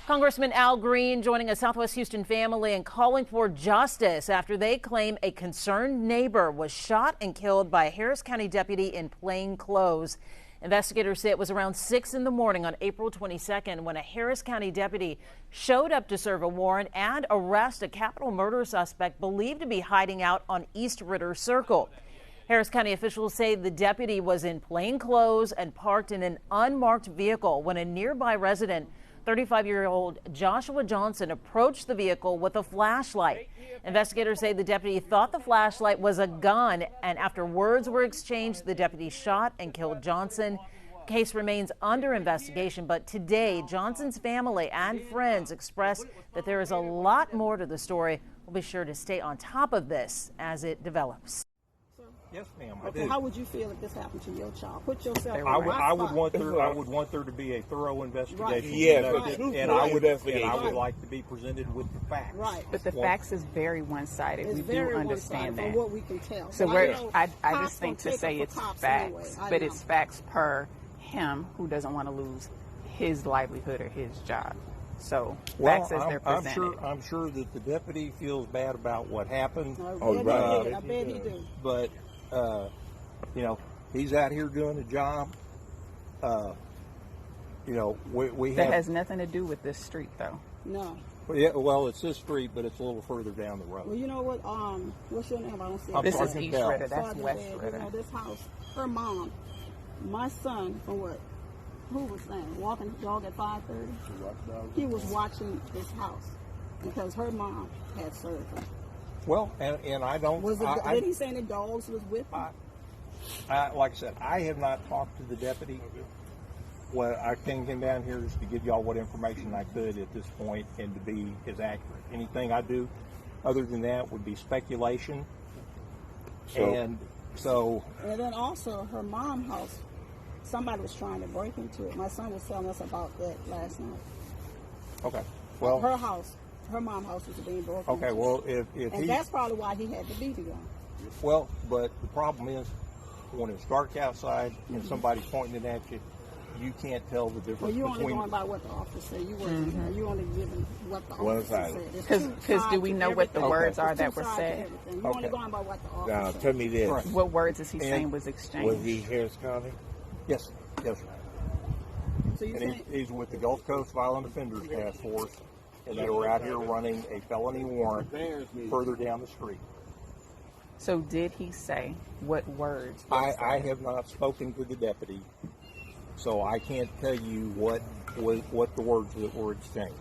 Congressman Al Green joining a Southwest Houston family and calling for justice after they claim a concerned neighbor was shot and killed by a Harris County deputy in plain clothes. Investigators say it was around 6 in the morning on April 22nd when a Harris County deputy showed up to serve a warrant and arrest a capital murder suspect believed to be hiding out on East Ritter Circle. Harris County officials say the deputy was in plain clothes and parked in an unmarked vehicle when a nearby resident, 35-year-old Joshua Johnson, approached the vehicle with a flashlight. Investigators say the deputy thought the flashlight was a gun, and after words were exchanged, the deputy shot and killed Johnson. Case remains under investigation, but today Johnson's family and friends expressed that there is a lot more to the story. We'll be sure to stay on top of this as it develops. Yes, ma'am. Okay, how would you feel if this happened to your child? Put yourself. I would want there to be a thorough investigation. Right. Yes, and I would like to be presented with the facts. Right. But the facts is very one-sided. We do understand that. From what we can tell. So I just think to say it's facts, but it's facts per him who doesn't want to lose his livelihood or his job. So facts as they're presented. I'm sure that the deputy feels bad about what happened. I bet he do. But he's out here doing a job. We that has nothing to do with this street, though. No. Yeah, well, it's this street, but it's a little further down the road. Well, you know what? What's your name? I don't see it. This is East Ritter. That's West Ritter. This house, her mom, my son, from what? Who was saying? Walking the dog at 5:30. He was watching this house because her mom had surgery. Well, and I don't. Did he say the dogs was with him? Like I said, I have not talked to the deputy. Well, I came down here just to give y'all what information I could at this point and to be as accurate. Anything I do other than that would be speculation. And then also her mom's house, somebody was trying to break into it. My son was telling us about that last night. Okay. Well, her house. Her mom's house was being broken. Okay, well, if that's probably why he had the BB gun. Well, but the problem is, when it's dark outside and somebody's pointing it at you, you can't tell the difference. Well, you're only between going by what the officer said. You weren't there. You only giving what the officer said. Because do we know what the words are that were said? You're only going by what the officer said. Now, tell me this. Right. What words is he saying was exchanged? Was he Harris County? Yes, sir. So he's with the Gulf Coast Violent Offenders Task Force. And they were out here running a felony warrant further down the street. So did he say what words? I have not spoken to the deputy, so I can't tell you what the words that were exchanged.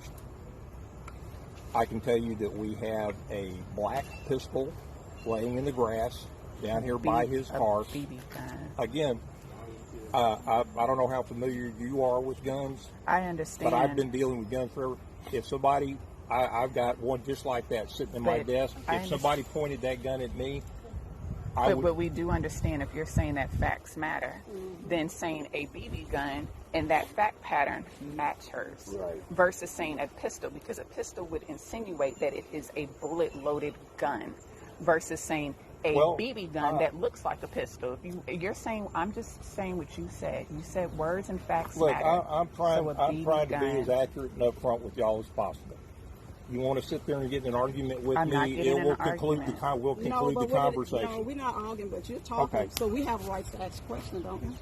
I can tell you that we have a black pistol laying in the grass down here by his car. BB gun. Again, I don't know how familiar you are with guns. I understand. But I've been dealing with guns forever. If somebody, I've got one just like that sitting in my desk. If somebody pointed that gun at me, But we do understand if you're saying that facts matter, then saying a BB gun and that fact pattern match hers versus saying a pistol, because a pistol would insinuate that it is a bullet-loaded gun versus saying a BB gun that looks like a pistol. If you're saying, I'm just saying what you said. You said words and facts matter. I'm trying to be as accurate and upfront with y'all as possible. You want to sit there and get in an argument with me? It will conclude the conversation. No, we're not arguing, but you're talking. Okay. So we have rights to ask questions, don't we?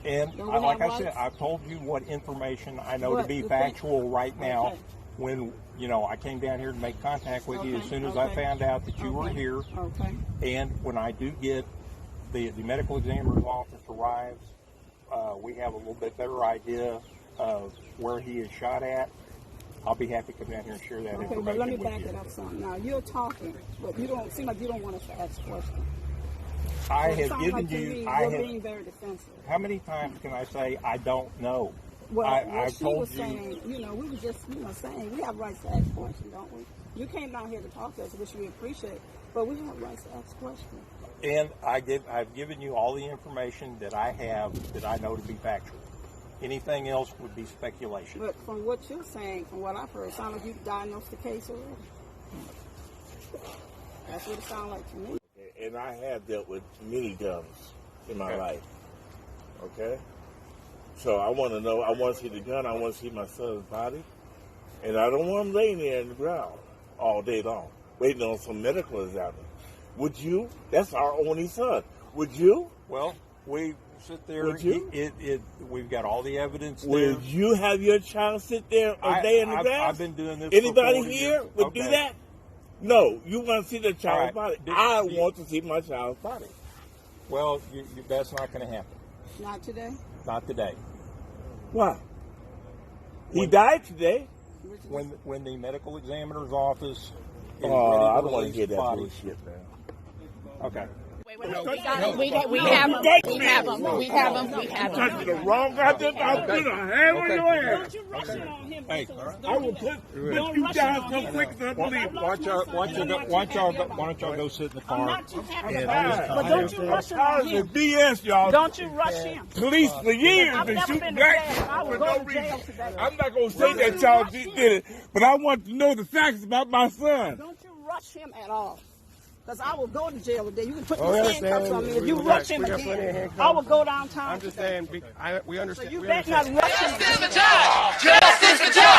And like I said, I've told you what information I know to be factual right now. Okay. When I came down here to make contact with you as soon as I found out that you were here. Okay. And when I do get the medical examiner's office arrives, we have a little bit better idea of where he is shot at. I'll be happy to come down here and share that information. Okay, but let me back it up some. Now you're talking, but you don't seem like you don't want us to ask questions. I have given you. You're being very defensive. How many times can I say I don't know? Well, I've she told was you. saying, we were just, saying we have rights to ask questions, don't we? You came down here to talk to us, which we appreciate, but we have rights to ask questions. And I've given you all the information that I have that I know to be factual. Anything else would be speculation. But from what you're saying, from what I've heard, it sounds like you've diagnosed the case already. That's what it sounds like to me. And I have dealt with many guns in my life. Okay? So I want to know, I want to see the gun, I want to see my son's body. And I don't want him laying there in the ground all day long, waiting on some medical examiner. Would you? That's our only son. Would you? Well, we sit there. Would you? We've got all the evidence there. Would you have your child sit there all day in the grass? I've been doing this. Anybody for 40 here years. would do that? No. You want to see the child's body. I want to see my child's body. Well, that's not going to happen. Not today. Not today. Why? He died today. When the medical examiner's office is ready I to don't want to release hear the that body. bullshit, man. Okay. We have him. Touching the wrong goddamn I'll put a hand on your ass. Don't you rush it on him. Hey, I will put you down so quick to believe. why don't y'all go sit in the car? Not too happy about it, but don't you rush it on him. BS, y'all. Don't you rush him. Police for years I've been never shooting been to black jail. I people will for go no to jail reason. today. I'm not going to say that y'all did it, but I want to know the facts about my son. Don't you rush him at all. Because I will go to jail today. You can put your handcuffs on me. If you rush him again, I will go downtown. I'm just saying, we understand. So you better not rush him. Justice for John! Justice for John!